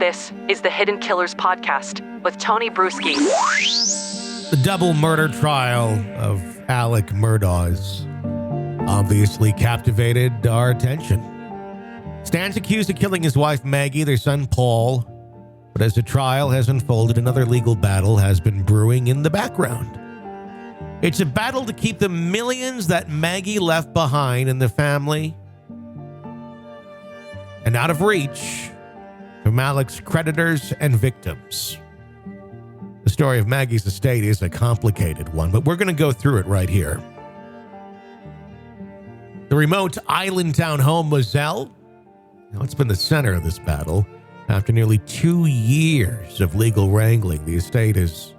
This is the Hidden Killers Podcast with Tony Bruschi. The double murder trial of Maggie Murdaugh has obviously captivated our attention. Stan's accused of killing his wife Maggie, their son Paul. But as the trial has unfolded, another legal battle has been brewing in the background. It's a battle to keep the millions that Maggie left behind in the family and out of reach from Alec's creditors and victims. The story of Maggie's estate is a complicated one, but we're going to go through it right here. The remote Islandton home, Moselle, it's been the center of this battle. After nearly 2 years of legal wrangling, the estate has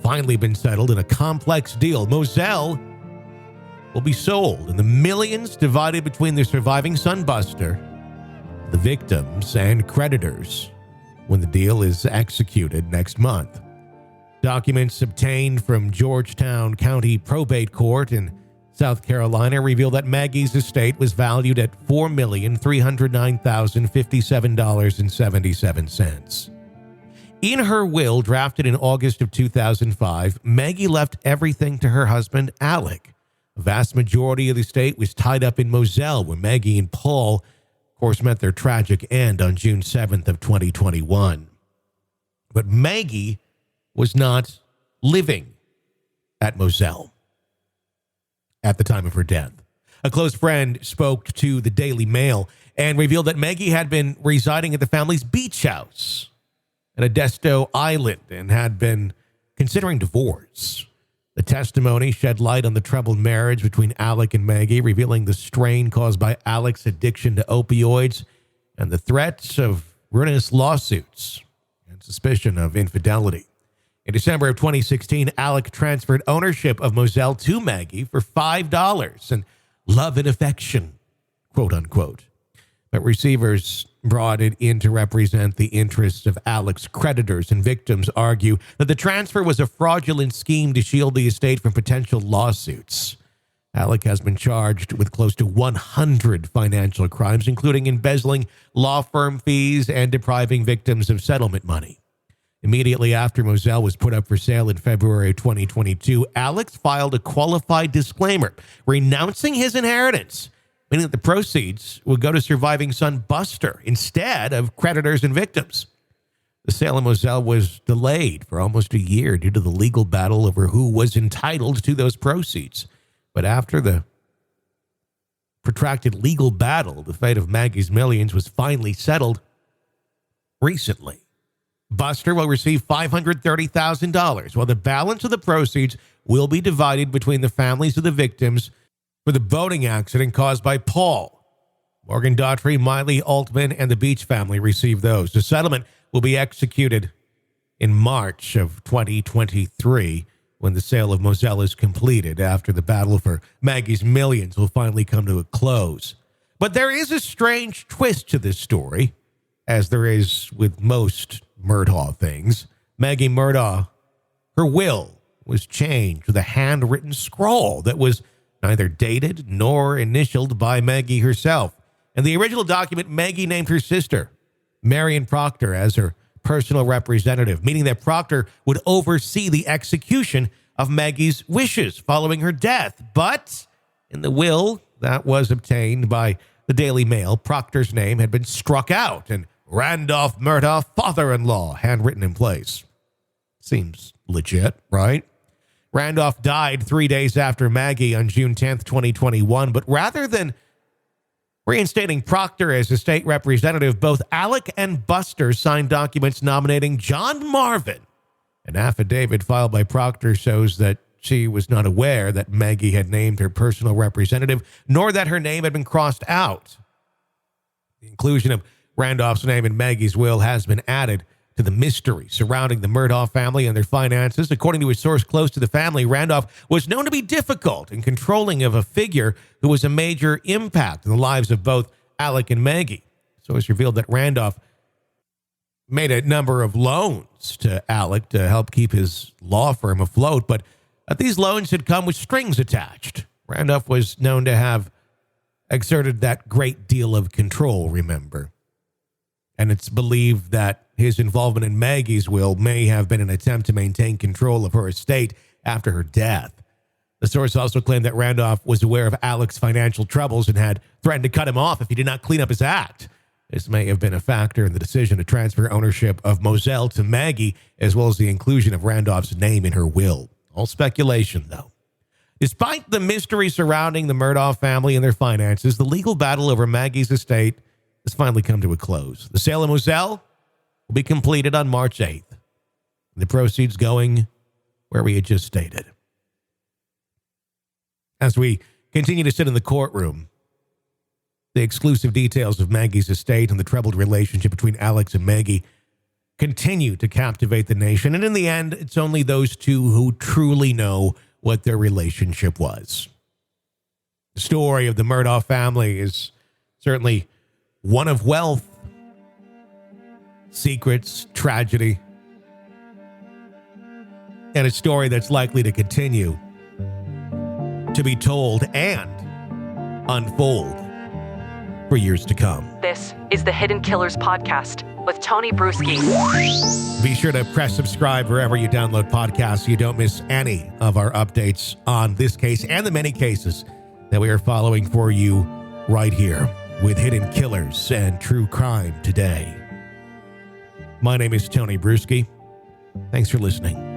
finally been settled in a complex deal. Moselle will be sold, and the millions divided between their surviving son, Buster, the victims, and creditors when the deal is executed next month. Documents obtained from Georgetown County Probate Court in South Carolina reveal that Maggie's estate was valued at $4,309,057.77. In her will, drafted in August of 2005, Maggie left everything to her husband, Alec. A vast majority of the estate was tied up in Moselle, where Maggie and Paul, of course, met their tragic end on June 7th of 2021. But Maggie was not living at Moselle at the time of her death. A close friend spoke to the Daily Mail and revealed that Maggie had been residing at the family's beach house at Modesto Island and had been considering divorce. The testimony shed light on the troubled marriage between Alec and Maggie, revealing the strain caused by Alec's addiction to opioids and the threats of ruinous lawsuits and suspicion of infidelity. In December of 2016, Alec transferred ownership of Moselle to Maggie for $5 and love and affection, quote unquote. But receivers brought it in to represent the interests of Alec's creditors, and victims argue that the transfer was a fraudulent scheme to shield the estate from potential lawsuits. Alec has been charged with close to 100 financial crimes, including embezzling law firm fees and depriving victims of settlement money. Immediately after Moselle was put up for sale in February 2022, Alex filed a qualified disclaimer renouncing his inheritance, meaning that the proceeds would go to surviving son Buster instead of creditors and victims. The sale of Moselle was delayed for almost a year due to the legal battle over who was entitled to those proceeds. But after the protracted legal battle, the fate of Maggie's millions was finally settled recently. Buster will receive $530,000, while the balance of the proceeds will be divided between the families of the victims for the boating accident caused by Paul. Morgan Daughtry, Miley Altman, and the Beach family received those. The settlement will be executed in March of 2023 when the sale of Moselle is completed, after the battle for Maggie's millions will finally come to a close. But there is a strange twist to this story, as there is with most Murdaugh things. Maggie Murdaugh, her will was changed with a handwritten scroll that was neither dated nor initialed by Maggie herself. In the original document, Maggie named her sister, Marion Proctor, as her personal representative, meaning that Proctor would oversee the execution of Maggie's wishes following her death. But in the will that was obtained by the Daily Mail, Proctor's name had been struck out and Randolph Murdaugh, father-in-law, handwritten in place. Seems legit, right? Randolph died 3 days after Maggie on June 10th, 2021, but rather than reinstating Proctor as a state representative, both Alec and Buster signed documents nominating John Marvin. An affidavit filed by Proctor shows that she was not aware that Maggie had named her personal representative, nor that her name had been crossed out. The inclusion of Randolph's name in Maggie's will has been added to the mystery surrounding the Murdaugh family and their finances. According to a source close to the family, Randolph was known to be difficult and controlling of a figure who was a major impact in the lives of both Alec and Maggie. So it's revealed that Randolph made a number of loans to Alec to help keep his law firm afloat, but these loans had come with strings attached. Randolph was known to have exerted that great deal of control, remember. and it's believed that his involvement in Maggie's will may have been an attempt to maintain control of her estate after her death. The source also claimed that Randolph was aware of Alex's financial troubles and had threatened to cut him off if he did not clean up his act. This may have been a factor in the decision to transfer ownership of Moselle to Maggie, as well as the inclusion of Randolph's name in her will. All speculation, though. Despite the mystery surrounding the Murdaugh family and their finances, the legal battle over Maggie's estate has finally come to a close. The sale of Moselle will be completed on March 8th. The proceeds going where we had just stated. As we continue to sit in the courtroom, the exclusive details of Maggie's estate and the troubled relationship between Alex and Maggie continue to captivate the nation. And in the end, it's only those two who truly know what their relationship was. The story of the Murdaugh family is certainly one of wealth, secrets, tragedy, and a story that's likely to continue to be told and unfold for years to come. This is the Hidden Killers Podcast with Tony Bruschi. Be sure to press subscribe wherever you download podcasts so you don't miss any of our updates on this case and the many cases that we are following for you right here with Hidden Killers and True Crime Today. My name is Tony Bruschi. Thanks for listening.